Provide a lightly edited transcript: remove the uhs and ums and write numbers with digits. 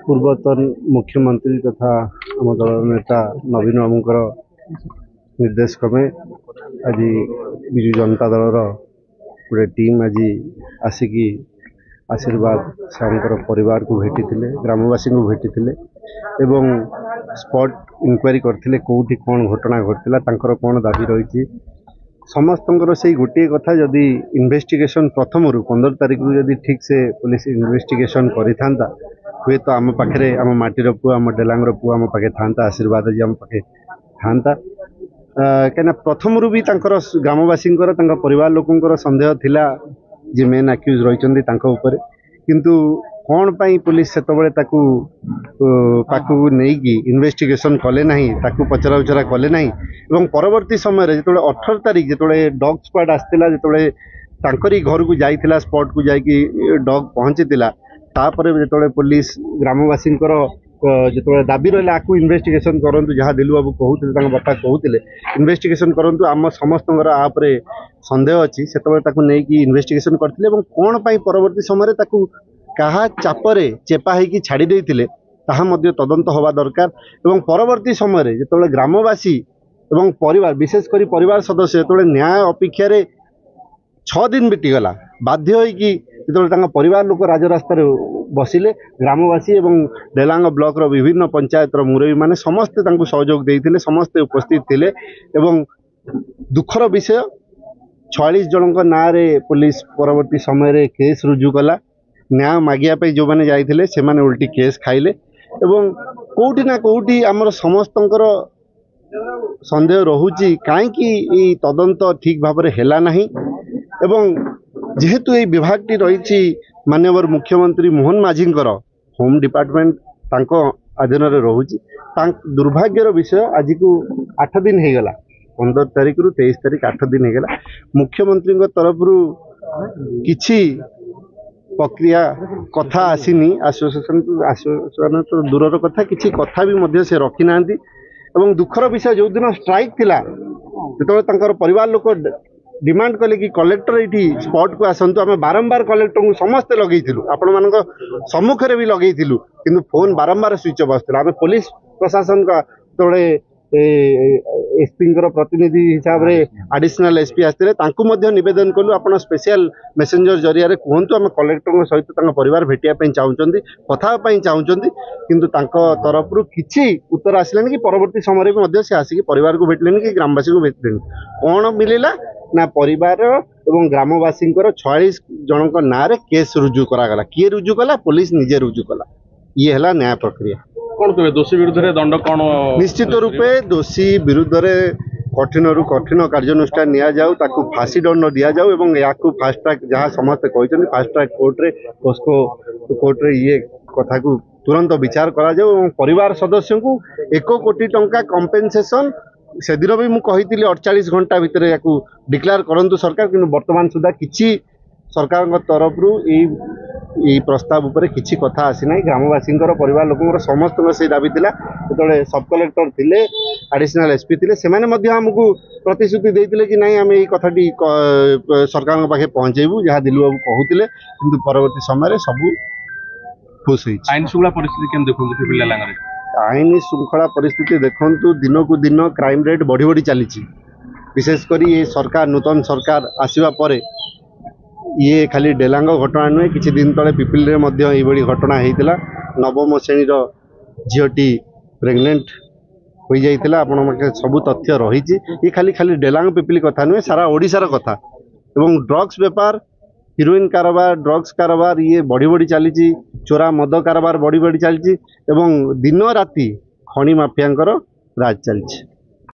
पूर्वतन मुख्यमंत्री तथा आम दल नेता नवीन बाबूंकर निर्देश क्रमे आज विजु जनता दल गोटे टीम आज आसिकी आशीर्वाद सार परिवार को भेटी ग्रामवासी को भेटी एवं स्पॉट इंक्वारी करते कौटी कौन घटना घटला कौन दाबी रही समस्त से गोटे कथा जदि इन्वेस्टिगेशन प्रथम 15 तारीख जदि ठीक से पुलिस इन्वेस्टिगेशन करिथांता हुए तो आम पाखे आम माटीर पुआ आम डेलांगर पुआ आम पाखे था आशीर्वाद जी आम पाखे था कहीं प्रथम भी ग्रामवासी परिवार लोकंर संदेह थिला जे मेन आक्यूज रही किंतु कौन पाई पुलिस से नहीं इन्वेस्टिगेशन कले ना पचरा उचरा कले ना परवर्ती समय जो 18 तारीख जो डॉग स्क्वाड आसला जो घर को जाइला स्पॉट को जाकि डॉग पहुंची जो पुलिस ग्रामवासी जो दाबी रहा आपको इन्वेस्टिगेशन करूँ जहाँ दिलु बाबू कहते बापा कहते इन्वेस्टिगेशन करूँ आम समस्त आपरे संदेह अच्छी से नहीं इन्वेस्टिगेशन करते कौन पाई परवर्ती समय क्या चापरे चेपा होगी छाड़ी देते तदंत हवा दरकार एवं परवर्ती समय जो ग्रामवासी एवं परिवार विशेषकर परिवार सदस्य जो न्याय अपेक्षा 6 दिन बीतीगला बाध्य होगी जो परिवार लोक राजरास्त बसिले ग्रामवासी एवं डेलांग ब्लॉक विभिन्न पंचायत मुरबी माने समस्ते सहयोग देते समस्ते उपस्थित थे एवं दुखर विषय 46 जनों ना पुलिस परवर्ती समय केस रुजु कला न्याय मागिया जो मैंने जाइए से माने उल्टी केस खाइले एवं कोउटी ना कोउटी आमर समस्तंकर संदेह रहुची कहीं तदंत ठीक भाव में हैला नहीं एवं जेहेतु ये विभाग टी रही माननीय मुख्यमंत्री मोहन माझींकर होम डिपार्टमेंट तांको अधीन रोची दुर्भाग्यर विषय आज को 8 दिन हो गला 15 तारीख रु 23 तारीख 8 दिन हो गला मुख्यमंत्री तरफ किछि प्रक्रिया कथा आसीनी आश्वासन तो दूर कथा किछि कथा भी मध्य से रखी ना एवं दुखर विषय जो दिन स्ट्राइक थिला जो परिवार लोक डिमांड कले कि कलेक्टर ये स्पॉट को आसतु आम बारंबार कलेक्टर को समस्ते लगेलु आपण मान सम्मुखें भी लगेलु किंतु फोन बारंबार स्विच ऑफ आसला आम पुलिस प्रशासन का जो एसपी प्रतिनिधि हिसाब से एडिशनल एसपी आसते नवेदन कलु आप स्पेशल मेसेंजर जरिया कहतु आम कलेक्टर सहित परिवार भेटापी चाहते कथापी चाहते किंतु तरफ किसी उत्तर आसलानी कि परवर्ती समय भी से आसिक परिवार को भेटले कि ग्रामवासी को भेटले कौन मिलला ना परिवार एवं ग्रामवासी 46 जनों ना केस रुजु करागला किए रुजु कला पुलिस निजे रुजु कला ये है न्याय प्रक्रिया कौन कहे दोषी विरुद्ध दंड कौन निश्चित रूपे दोषी विरुद्ध कठिन रु कठिन कार्यानुष्ठान निया जाऊ ताकू फांसी दंड दि जाऊ एवं या फास्ट ट्रैक जहाँ समस्ते कहते फास्ट ट्रैक पोस्को कोर्ट रे ये कथा को तुरंत विचार करा जाऊ एवं परिवार सदस्य को 1 कोटी टंका कंपेनसेशन से दिन भी मुझे 48 घंटा भितर या डिक्लेयर करंतु सरकार कि वर्तमान सुधा किसी सरकार तरफ प्रस्ताव उपर किसी कथा आसी ना ग्रामवासी परिवार लोक समस्त से दाबी थिला जो सब कलेक्टर थे एडिशनल एसपी थे से आमको प्रतिश्रुति देते कि नहीं आम ये कथाटी सरकार पाखे पहुँचेबू जहाँ दिलु बाबू कहते किंतु परवर्ती समय सब खुश आईन श्रृंखला परिस्थिति देखो आईन श्रृंखला परिस्थिति देखु दिन को दिन क्राइम रेट बढ़ी बढ़ी चली विशेषकर ये सरकार नूतन सरकार आसवा पर ये खाली डेलांग घटना नुहे किसी दिन तले पिपिल ये घटना होता 9म श्रेणी झीटी प्रेग्नेंट हो जाता आप सब तथ्य रही ये खाली खाली डेलांग पिपिल कथा नुहे सारा ओडिशार कथा एवं ड्रग्स बेपार हिरोइन कारोबार ड्रग्स कारोबार ये बढ़ी बढ़ी चली चोरा मद कारोबार बढ़ी बढ़ी चली दिन राति खणी माफिया राज चली।